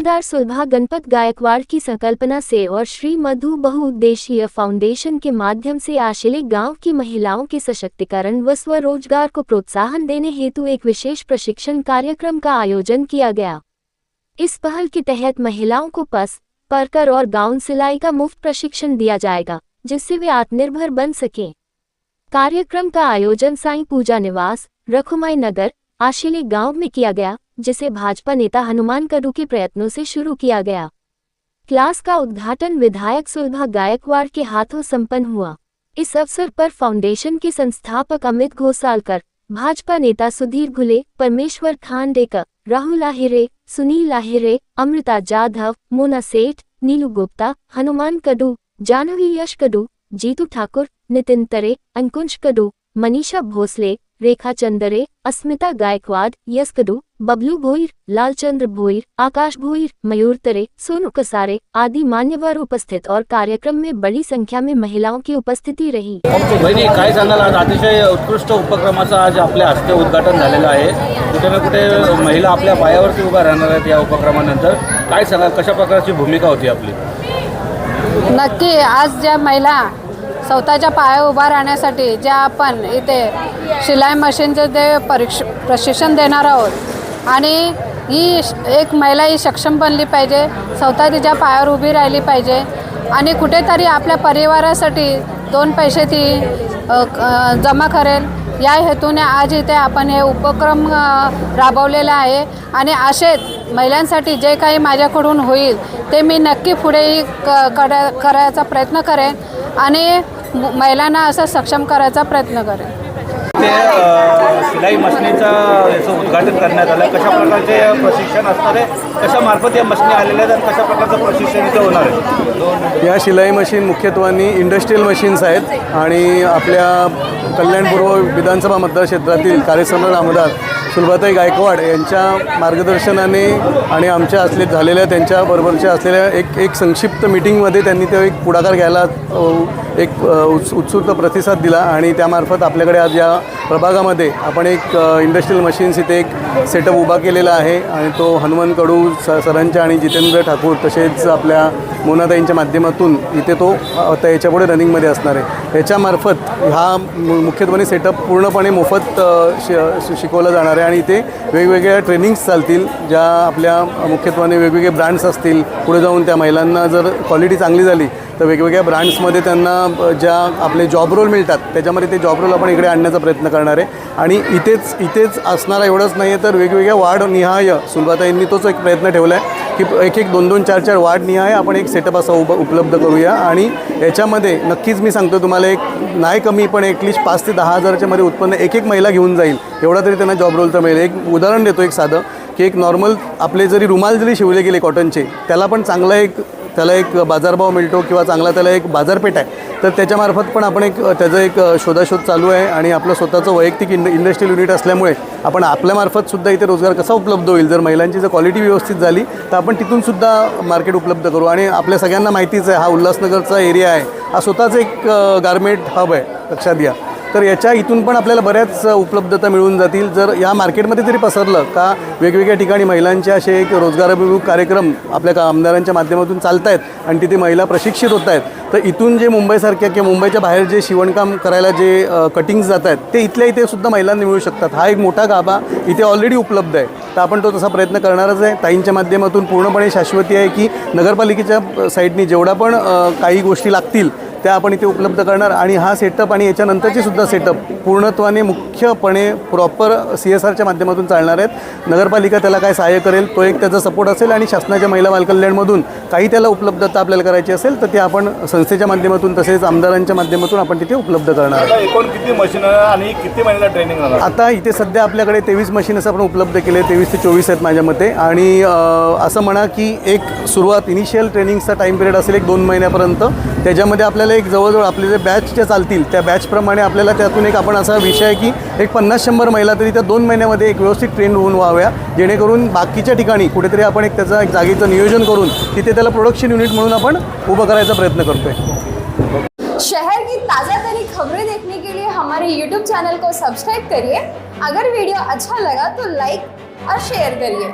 जमींदार सुलभा गणपत गायकवाड़ की संकल्पना से और श्री मधु बहुउद्देशीय फाउंडेशन के माध्यम से आशिले गांव की महिलाओं के सशक्तिकरण व स्वरोजगार को प्रोत्साहन देने हेतु एक विशेष प्रशिक्षण कार्यक्रम का आयोजन किया गया। इस पहल के तहत महिलाओं को पस, परकर और गाउन सिलाई का मुफ्त प्रशिक्षण दिया जाएगा, जिससे वे आत्मनिर्भर बन सकें। कार्यक्रम का आयोजन साईं पूजा निवास, रखुमाई नगर, आशिले गांव में किया गया, जिसे भाजपा नेता हनुमान कडू के प्रयत्नों से शुरू किया गया। क्लास का उद्घाटन विधायक सुलभा गायकवाड़ के हाथों संपन्न हुआ। इस अवसर पर फाउंडेशन के संस्थापक अमित घोसालकर, भाजपा नेता सुधीर घुले, परमेश्वर खांडेकर, राहुल आहिरे, सुनील आहिरे, अमृता जाधव, मोना सेठ, नीलू गुप्ता, हनुमान कडू, जानवी यश कडू, जीतू ठाकुर, नितिन तरे, अंकुश कडू, मनीषा भोसले, रेखा चंदरे, अस्मिता गायकवाड़, यश कडू, बबलू भोईर, लालचंद्र भोईर, आकाश भोईर, मयूर तरे, सोनू कसारे आदि मान्यवर उपस्थित और कार्यक्रम में बड़ी संख्या में महिलाओं की उपस्थिती रही। बहिणी काय सांगाल, आज अतिशय उत्कृष्ट उपक्रमाचं आज आपल्या हस्ते उद्घाटन झालेलं आहे। कुठे ना कुठे महिला आपल्या पायावरती उभा राहणार आहेत या उपक्रमानंतर। काय सांगाल, कशा प्रकारची भूमिका होती आपली? नक्की आज ज्या महिला स्वतःच्या पायावर उभा राहण्यासाठी ज्या आपण इथे शिलाई मशीनचं जे प्रशिक्षण देणार आहोत आणि ही एक महिला ही सक्षम बनली पाहिजे, स्वतः तिच्या पायावर उभी राहिली पाहिजे आणि कुठेतरी आपल्या परिवारासाठी दोन पैसे ती जमा करेल या हेतूने आज इथे आपण हे उपक्रम राबवलेला आहे। आणि असेच महिलांसाठी जे काही माझ्याकडून होईल ते मी नक्की पुढेही करायचा प्रयत्न करेन आणि महिलांना असं सक्षम करायचा प्रयत्न करेन। ते शिलाई मशीनीचं याचं उद्घाटन करण्यात आलं। कशा प्रकारचे प्रशिक्षण असणार आहे, कशा मार्फत या मशीनी आलेल्या आहेत, कशा प्रकारचं प्रशिक्षण इथे होणार आहे? या शिलाई मशीन मुख्यत्वाने इंडस्ट्रियल मशीन्स आहेत आणि आपल्या कल्याणपूर्व विधानसभा मतदारक्षेत्रातील कार्यसम्राट आमदार सुलभाताई गायकवाड यांच्या मार्गदर्शनाने आणि आमच्या झालेल्या त्यांच्याबरोबरच्या असलेल्या एक संक्षिप्त मीटिंगमध्ये त्यांनी तो एक पुढाकार घ्यायला एक उत्स्फूर्त प्रतिसाद दिला आणि त्यामार्फत आपल्याकडे आज या प्रभागामध्ये आपण एक इंडस्ट्रियल मशीन्स इथे एक सेटअप उभा केलेला आहे आणि तो हनुमान कडू सरांच्या आणि जितेंद्र ठाकूर तसेच आपल्या मोनाताईंच्या माध्यमातून इथे तो आता याच्यापुढे रनिंगमध्ये असणार आहे। याच्यामार्फत हा मुख्यत्वाने सेटअप पूर्णपणे मोफत शिकवला जाणार आहे आणि इथे वेगवेगळ्या ट्रेनिंग्स चालतील, ज्या आपल्या मुख्यत्वाने वेगवेगळे ब्रँड्स असतील। पुढे जाऊन त्या महिलांना जर क्वालिटी चांगली झाली तर वेगवेगळ्या ब्रँड्समध्ये त्यांना ज्या आपले जॉब रोल मिळतात त्याच्यामध्ये ते जॉब रोल आपण इकडे आणण्याचा प्रयत्न करणार आहे। आणि इथेच असणारा एवढंच नाही तर वेगवेगळ्या वार्डनिहाय सुलभाताईंनी तोच एक प्रयत्न ठेवला आहे की एक 2-2, 4-4 वार्डनिहाय आपण एक सेटअप असा उपलब्ध करूया आणि याच्यामध्ये नक्कीच मी सांगतो तुम्हाला एक नाही कमी पण ॲटलिस्ट 5,000 ते 10,000च्या मध्ये उत्पन्न एक महिला घेऊन जाईल एवढा तरी त्यांना जॉब रोल तर मिळेल। एक उदाहरण देतो एक साधं की एक नॉर्मल आपले जरी रुमाल जरी शिवले गेले कॉटनचे त्याला पण त्याला एक बाजारभाव मिळतो किंवा चांगला त्याला एक बाजारपेठ आहे, तर त्याच्यामार्फत पण आपण त्याचा एक शोधाशोध चालू आहे आणि आपलं स्वतःचं वैयक्तिक इंडस्ट्रियल युनिट असल्यामुळे आपण आपल्यामार्फतसुद्धा इथे रोजगार कसा उपलब्ध होईल, जर महिलांची जर क्वालिटी व्यवस्थित झाली तर आपण तिथूनसुद्धा मार्केट उपलब्ध करू। आणि आपल्या सगळ्यांना माहितीच आहे हा उल्हासनगरचा एरिया आहे, हा स्वतःच एक गारमेंट हब आहे लक्षात घ्या। तर याच्या इथून पण आपल्याला बऱ्याच उपलब्धता मिळून जातील जर या मार्केटमध्ये तरी पसरलं का वेगवेगळ्या ठिकाणी महिलांचे असे एक रोजगाराभिमुख कार्यक्रम आपल्या आमदारांच्या माध्यमातून चालत आहेत आणि तिथे महिला प्रशिक्षित होत आहेत। तर इथून जे मुंबईसारख्या किंवा मुंबईच्या बाहेर जे शिवणकाम करायला जे कटिंग्स जात आहेत ते इथे सुद्धा महिलांना मिळू शकतात। हा एक मोठा गाभा इथे ऑलरेडी उपलब्ध आहे, तर आपण तो तसा प्रयत्न करणारच आहे। ताईंच्या माध्यमातून पूर्णपणे शाश्वती आहे की नगरपालिकेच्या साईडनी जेवढा पण काही गोष्टी लागतील त्या आपण इथे उपलब्ध करणार आणि हा सेटअप आणि याच्यानंतरची सुद्धा सेटअप पूर्णत्वाने मुख्यपणे प्रॉपर CSRच्या माध्यमातून चालणार आहेत। नगरपालिका त्याला काय सहाय्य करेल तो एक त्याचा सपोर्ट असेल आणि शासनाच्या महिला बालकल्याणमधून काही त्याला उपलब्धता आपल्याला करायची असेल तर ते आपण संस्थेच्या माध्यमातून तसेच आमदारांच्या माध्यमातून आपण तिथे उपलब्ध करणार। एकूण किती मशीन आणि किती महिला ट्रेनिंग होणार? आता इथे सध्या आपल्याकडे 23 मशीन्स आपण उपलब्ध केले, 23 ते 24 आहेत माझ्या मते। आणि असं म्हणा की एक सुरुवात इनिशियल ट्रेनिंगचा टाईम पिरियड असेल 1-2 महिन्यापर्यंत, त्याच्यामध्ये आपल्याला एक जवळजवळ आपले जे बॅच ज्या चालतील त्या बॅचप्रमाणे आपल्याला त्यातून एक आपण असा विषय आहे की एक 50-100 महिला तरी त्या 2 महिन्यामध्ये एक व्यवस्थित ट्रेन होऊन व्हाव्या, जेणेकरून बाकीच्या ठिकाणी कुठेतरी आपण एक त्याचा एक जागेचं नियोजन करून तिथे त्याला प्रोडक्शन युनिट म्हणून आपण उभं करायचा प्रयत्न करतोय। शहर की ताज़ा तरीन खबरें देखने के लिए हमारे YouTube चैनल को सब्सक्राइब करिए। अगर वीडियो अच्छा लगा तो लाइक और शेयर करिए।